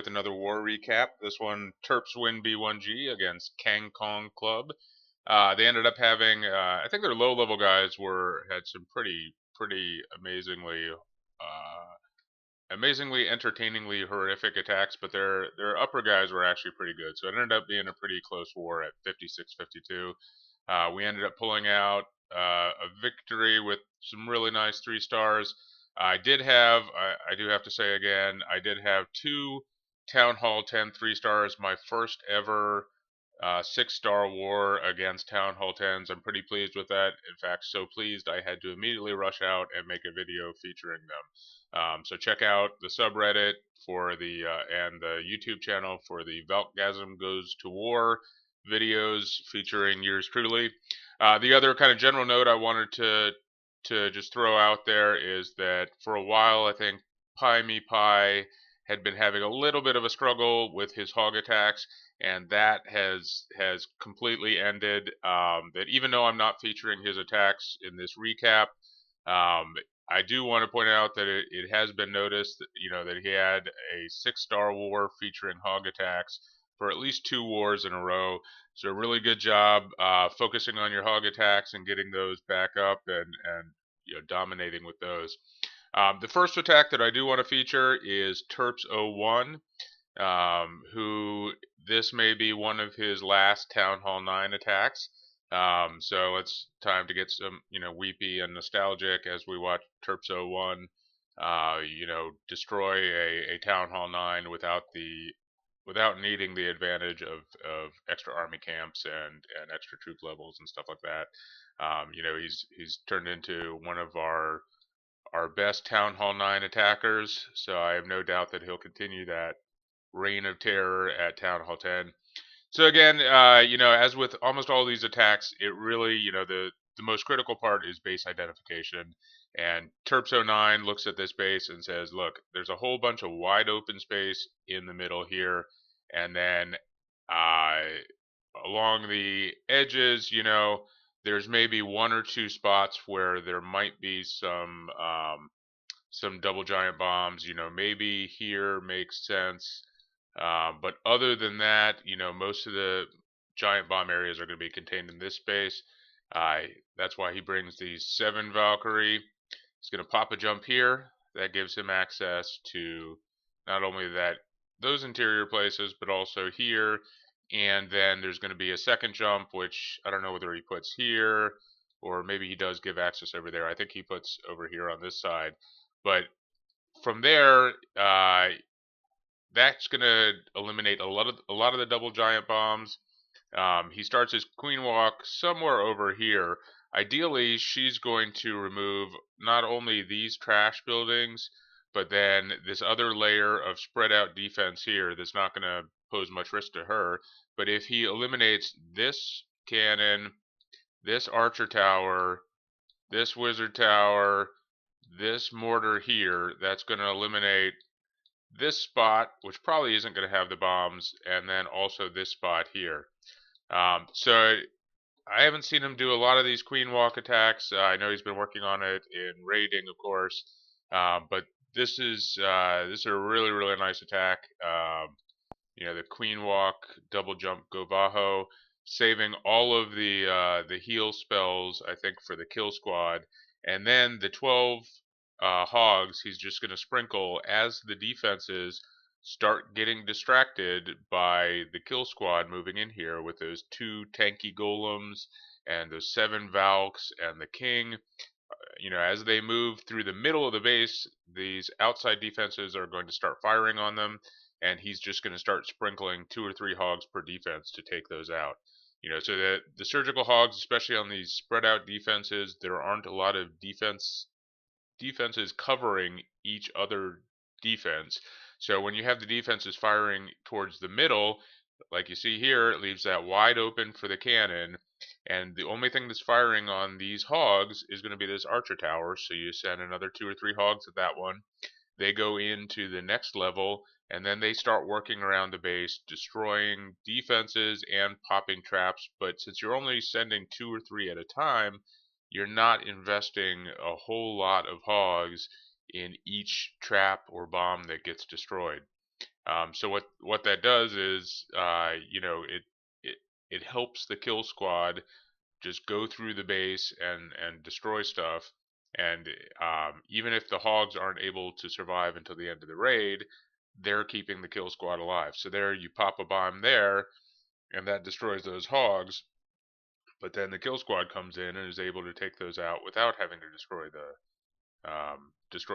with another war recap. This one, Terps win B1G against Kangkong Club. They ended up having, I think their low-level guys had some pretty amazingly entertainingly horrific attacks, but their upper guys were actually pretty good. So it ended up being a pretty close war at 56-52. We ended up pulling out a victory with some really nice 3 stars. I do have to say again, I did have 2 Town Hall 10 3 stars, my first ever 6-star war against Town Hall 10s. I'm pretty pleased with that. In fact, so pleased I had to immediately rush out and make a video featuring them. So check out the subreddit for and the YouTube channel for the Valkgasm Goes to War videos featuring yours truly. The other kind of general note I wanted to just throw out there is that for a while I think Pie Me Pie had been having a little bit of a struggle with his hog attacks, and that has completely ended. That even though I'm not featuring his attacks in this recap, I do want to point out that it has been noticed that, that he had a 6-star war featuring hog attacks for at least 2 wars in a row. So really good job focusing on your hog attacks and getting those back up and dominating with those. The first attack that I do want to feature is Terps01, who this may be one of his last Town Hall 9 attacks. So it's time to get some, weepy and nostalgic as we watch Terps01, destroy a Town Hall 9 without needing the advantage of extra army camps and extra troop levels and stuff like that. He's turned into one of our best Town Hall 9 attackers, so I have no doubt that he'll continue that reign of terror at Town Hall 10. So again, as with almost all these attacks, it really, the most critical part is base identification. And Terps09 looks at this base and says, look, there's a whole bunch of wide open space in the middle here, and then along the edges, there's maybe 1 or 2 spots where there might be some double giant bombs. Maybe here makes sense. But other than that, most of the giant bomb areas are going to be contained in this space. That's why he brings the 7 Valkyrie. He's going to pop a jump here. That gives him access to not only those interior places, but also here. And then there's going to be a second jump, which I don't know whether he puts here, or maybe he does give access over there. I think he puts over here on this side. But from there, that's going to eliminate a lot of the double giant bombs. He starts his queen walk somewhere over here. Ideally, she's going to remove not only these trash buildings, but then this other layer of spread out defense here that's not going to pose much risk to her. But if he eliminates this cannon, this archer tower, this wizard tower, this mortar here, that's going to eliminate this spot, which probably isn't going to have the bombs, and then also this spot here. So I haven't seen him do a lot of these queen walk attacks. I know he's been working on it in raiding, of course, but this is a really nice attack. The queen walk, double jump, GoHoVa, saving all of the heal spells, I think, for the kill squad, and then the 12 hogs he's just going to sprinkle as the defenses start getting distracted by the kill squad moving in here with those 2 tanky golems and those 7 Valks and the king. As they move through the middle of the base, these outside defenses are going to start firing on them, and he's just going to start sprinkling 2 or 3 hogs per defense to take those out. So that the surgical hogs, especially on these spread out defenses, there aren't a lot of defenses covering each other defense. So when you have the defenses firing towards the middle, like you see here, it leaves that wide open for the cannon, and the only thing that's firing on these hogs is going to be this archer tower. So you send another 2 or 3 hogs at that one. They go into the next level, and then they start working around the base, destroying defenses and popping traps. But since you're only sending 2 or 3 at a time, you're not investing a whole lot of hogs in each trap or bomb that gets destroyed. So what that does is, it it helps the kill squad just go through the base and destroy stuff. And even if the hogs aren't able to survive until the end of the raid, they're keeping the kill squad alive. So there, you pop a bomb there, and that destroys those hogs. But then the kill squad comes in and is able to take those out without having to destroy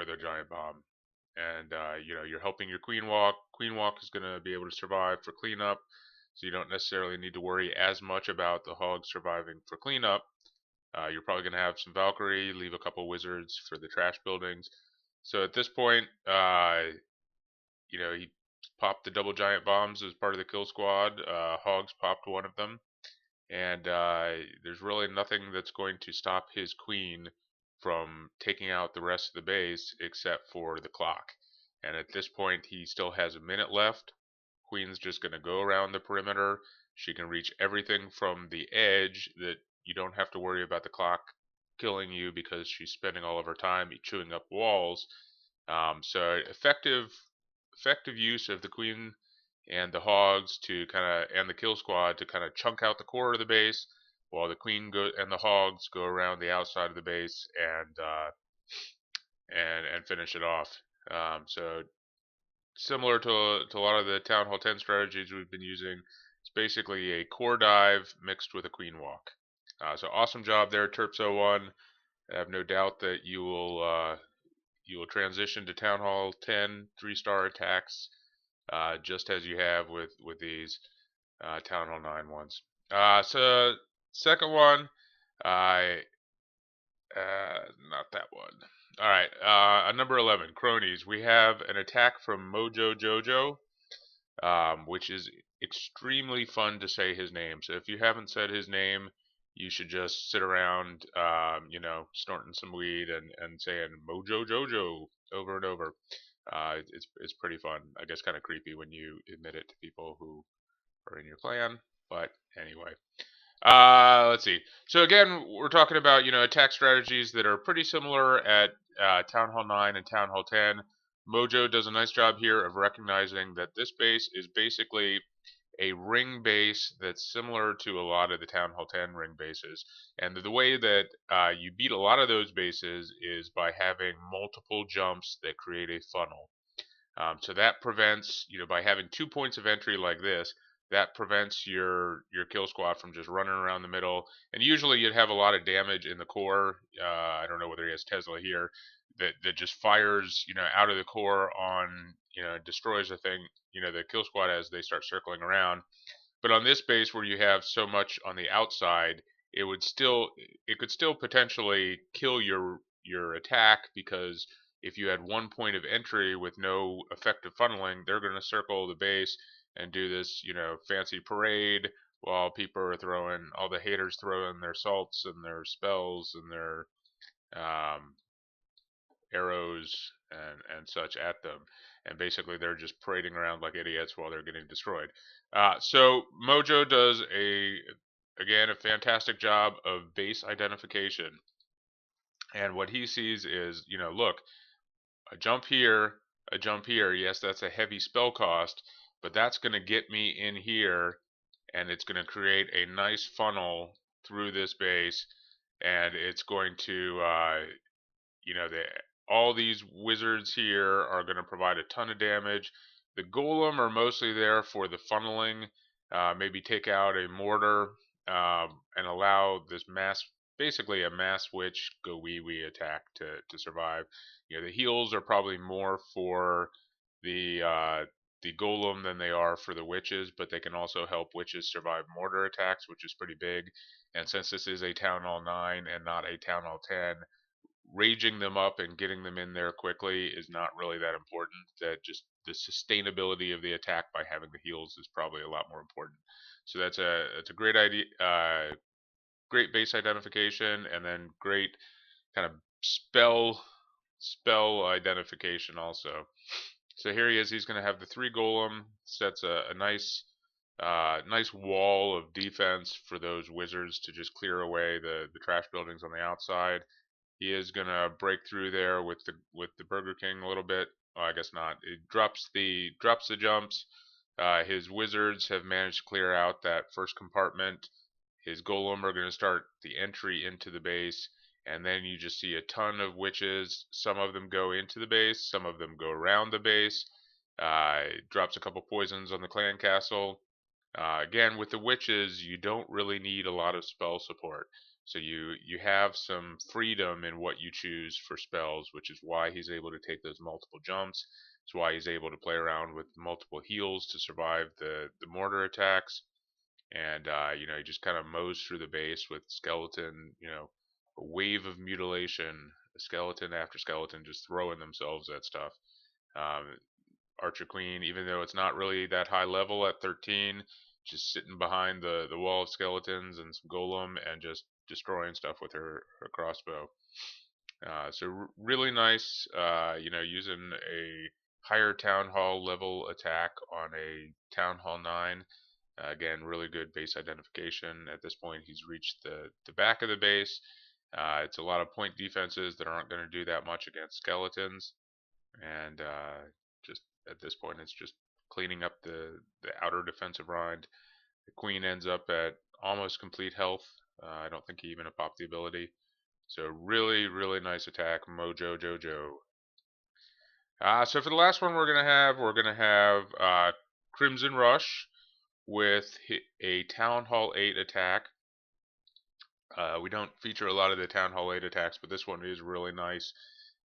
their giant bomb. And you're helping your queen walk. Queen walk is going to be able to survive for cleanup, so you don't necessarily need to worry as much about the hogs surviving for cleanup. You're probably going to have some Valkyrie, leave a couple wizards for the trash buildings. So at this point, he popped the double giant bombs as part of the kill squad. Hogs popped one of them, and there's really nothing that's going to stop his queen from taking out the rest of the base except for the clock. And at this point, he still has a minute left. Queen's just going to go around the perimeter. She can reach everything from the edge that you don't have to worry about the clock killing you because she's spending all of her time chewing up walls. So effective use of the queen and the hogs to and the kill squad to kind of chunk out the core of the base, while the queen and the hogs go around the outside of the base and finish it off. So similar to a lot of the Town Hall 10 strategies we've been using, it's basically a core dive mixed with a queen walk. So awesome job there, Terps01. I have no doubt that you will transition to Town Hall 10 3-star attacks, just as you have with these Town Hall 9 ones. So second one, not that one. All right, number 11, cronies. We have an attack from Mojo Jojo, which is extremely fun to say his name. So if you haven't said his name, you should just sit around, snorting some weed and saying Mojo Jojo over and over. It's pretty fun. I guess kind of creepy when you admit it to people who are in your clan. But anyway, let's see. So again, we're talking about attack strategies that are pretty similar at Town Hall 9 and Town Hall 10. Mojo does a nice job here of recognizing that this base is basically a ring base that's similar to a lot of the Town Hall 10 ring bases. And the way that you beat a lot of those bases is by having multiple jumps that create a funnel. So that prevents, by having 2 points of entry like this, that prevents your kill squad from just running around the middle. And usually you'd have a lot of damage in the core. I don't know whether he has Tesla here, that just fires, out of the core on, destroys the thing, the kill squad as they start circling around. But on this base where you have so much on the outside, it could still potentially kill your attack, because if you had 1 point of entry with no effective funneling, they're going to circle the base and do this, fancy parade while all the haters throwing their salts and their spells and their arrows and such at them. And basically they're just parading around like idiots while they're getting destroyed. So Mojo does again, a fantastic job of base identification. And what he sees is, look, a jump here, a jump here. Yes, that's a heavy spell cost, but that's going to get me in here, and it's going to create a nice funnel through this base, and it's going to, all these wizards here are going to provide a ton of damage. The golem are mostly there for the funneling, maybe take out a mortar, and allow this basically a mass witch gowiwi attack to survive. The heals are probably more for the golem than they are for the witches, but they can also help witches survive mortar attacks, which is pretty big. And since this is a Town Hall 9 and not a Town Hall 10, raging them up and getting them in there quickly is not really that important. That just the sustainability of the attack by having the heals is probably a lot more important. So that's a great idea, great base identification, and then great kind of spell identification also. So here he is. He's going to have the 3 golem, sets a nice wall of defense for those wizards to just clear away the trash buildings on the outside. He is going to break through there with the Burger King a little bit, well, I guess not. It drops the jumps. His wizards have managed to clear out that first compartment. His golem are going to start the entry into the base, and then you just see a ton of witches. Some of them go into the base, some of them go around the base. Drops a couple poisons on the clan castle. Again, with the witches, you don't really need a lot of spell support. So you have some freedom in what you choose for spells, which is why he's able to take those multiple jumps. It's why he's able to play around with multiple heals to survive the mortar attacks. And he just kind of mows through the base with skeleton, a wave of mutilation, skeleton after skeleton, just throwing themselves at stuff. Um, Archer Queen, even though it's not really that high level at 13, just sitting behind the wall of skeletons and some golem and just destroying stuff with her crossbow. So really nice, using a higher town hall level attack on a town hall 9. Again, really good base identification. At this point, he's reached the back of the base. It's a lot of point defenses that aren't going to do that much against skeletons, and just at this point, it's just cleaning up the outer defensive rind. The queen ends up at almost complete health. I don't think he even popped the ability. So really, really nice attack, Mojo Jojo. So for the last one, we're gonna have Crimson Rush with a Town Hall 8 attack. We don't feature a lot of the Town Hall 8 attacks, but this one is really nice.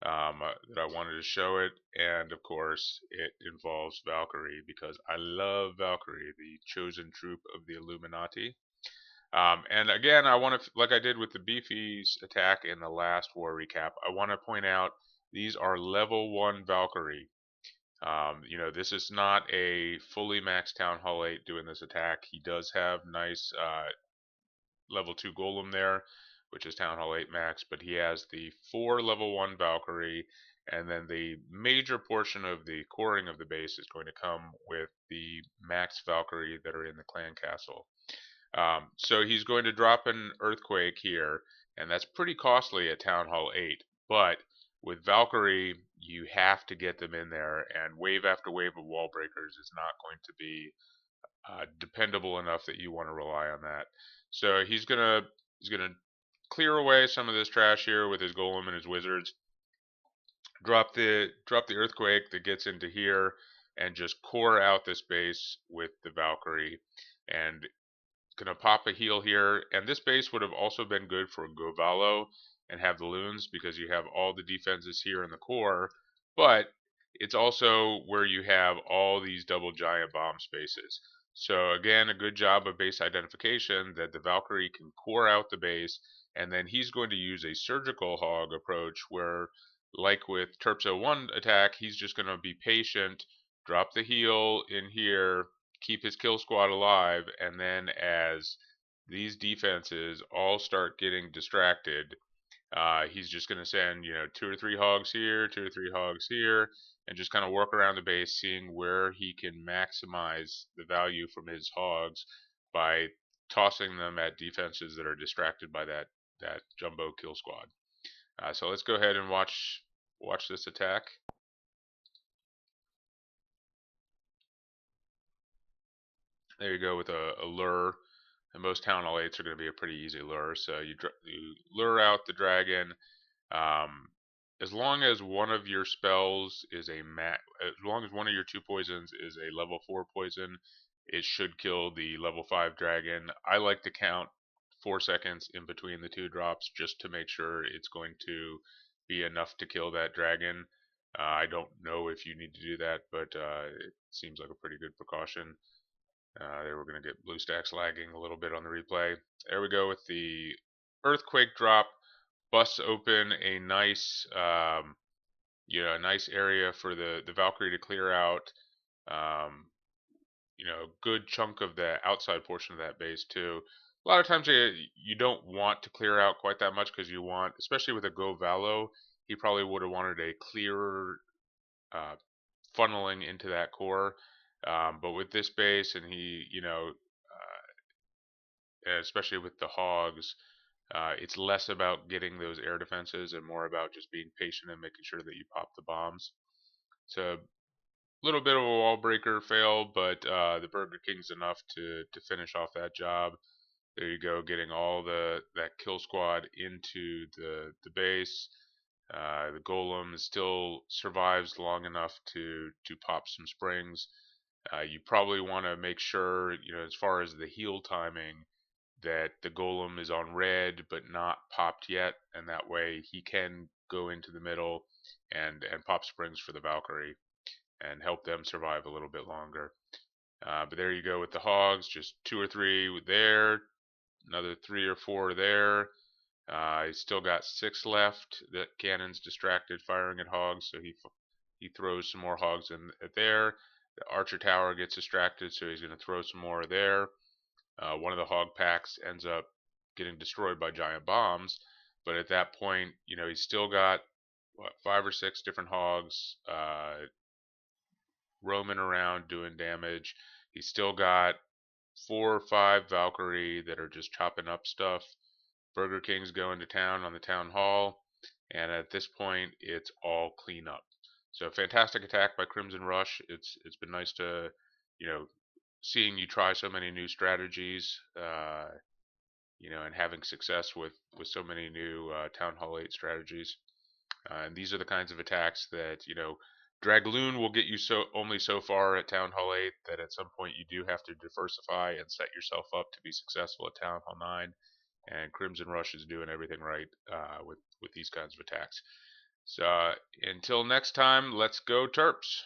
That I wanted to show it, and of course it involves Valkyrie because I love Valkyrie, the chosen troop of the Illuminati. And again, I want to, like I did with the Beefy's attack in the last war recap, I want to point out these are level 1 Valkyrie. This is not a fully maxed Town Hall 8 doing this attack. He does have nice level 2 Golem there, which is Town Hall 8 max, but he has the 4 level 1 Valkyrie, and then the major portion of the coring of the base is going to come with the max Valkyrie that are in the clan castle. So he's going to drop an Earthquake here, and that's pretty costly at Town Hall 8, but with Valkyrie, you have to get them in there, and wave after wave of wall breakers is not going to be dependable enough that you want to rely on that. So he's gonna clear away some of this trash here with his golem and his wizards. Drop the earthquake that gets into here, and just core out this base with the Valkyrie. And gonna pop a heal here. And this base would have also been good for Govalo and have the loons because you have all the defenses here in the core, but it's also where you have all these double giant bomb spaces. So again, a good job of base identification that the Valkyrie can core out the base, and then he's going to use a surgical hog approach where, like with Terp's 01 attack, he's just going to be patient, drop the heal in here, keep his kill squad alive, and then as these defenses all start getting distracted, he's just going to send 2 or 3 hogs here, 2 or 3 hogs here, and just kind of work around the base, seeing where he can maximize the value from his hogs by tossing them at defenses that are distracted by that jumbo kill squad. So let's go ahead and watch this attack. There you go with a lure. And most Town Hall 8s are going to be a pretty easy lure. So you lure out the dragon. As long as one of your spells is as long as one of your 2 poisons is a level 4 poison, it should kill the level 5 dragon. I like to count 4 seconds in between the 2 drops just to make sure it's going to be enough to kill that dragon. I don't know if you need to do that, but it seems like a pretty good precaution. There we're going to get BlueStacks lagging a little bit on the replay. There we go with the Earthquake drop. Busts open a nice, a nice area for the Valkyrie to clear out. Good chunk of the outside portion of that base too. A lot of times you don't want to clear out quite that much because you want, especially with a Govalo, he probably would have wanted a clearer funneling into that core. But with this base, and especially with the hogs, it's less about getting those air defenses and more about just being patient and making sure that you pop the bombs. It's a little bit of a wall breaker fail, but the Burger King's enough to finish off that job. There you go, getting all that kill squad into the base. The golem still survives long enough to pop some springs. You probably want to make sure, as far as the heal timing, that the golem is on red but not popped yet, and that way he can go into the middle and pop springs for the Valkyrie and help them survive a little bit longer. But there you go with the hogs, just 2 or 3 there, another 3 or 4 there. He's still got 6 left. That cannon's distracted firing at hogs, so he throws some more hogs in there. The archer tower gets distracted, so he's going to throw some more there. One of the hog packs ends up getting destroyed by giant bombs, but at that point, he's still got 5 or 6 different hogs roaming around doing damage. He's still got 4 or 5 Valkyrie that are just chopping up stuff. Burger King's going to town on the town hall, and at this point, it's all clean up. So fantastic attack by Crimson Rush. It's been nice to, you know, seeing you try so many new strategies, and having success with so many new Town Hall 8 strategies. And these are the kinds of attacks that, Dragloon will get you only so far at Town Hall 8, that at some point you do have to diversify and set yourself up to be successful at Town Hall 9. And Crimson Rush is doing everything right with these kinds of attacks. So until next time, let's go Terps.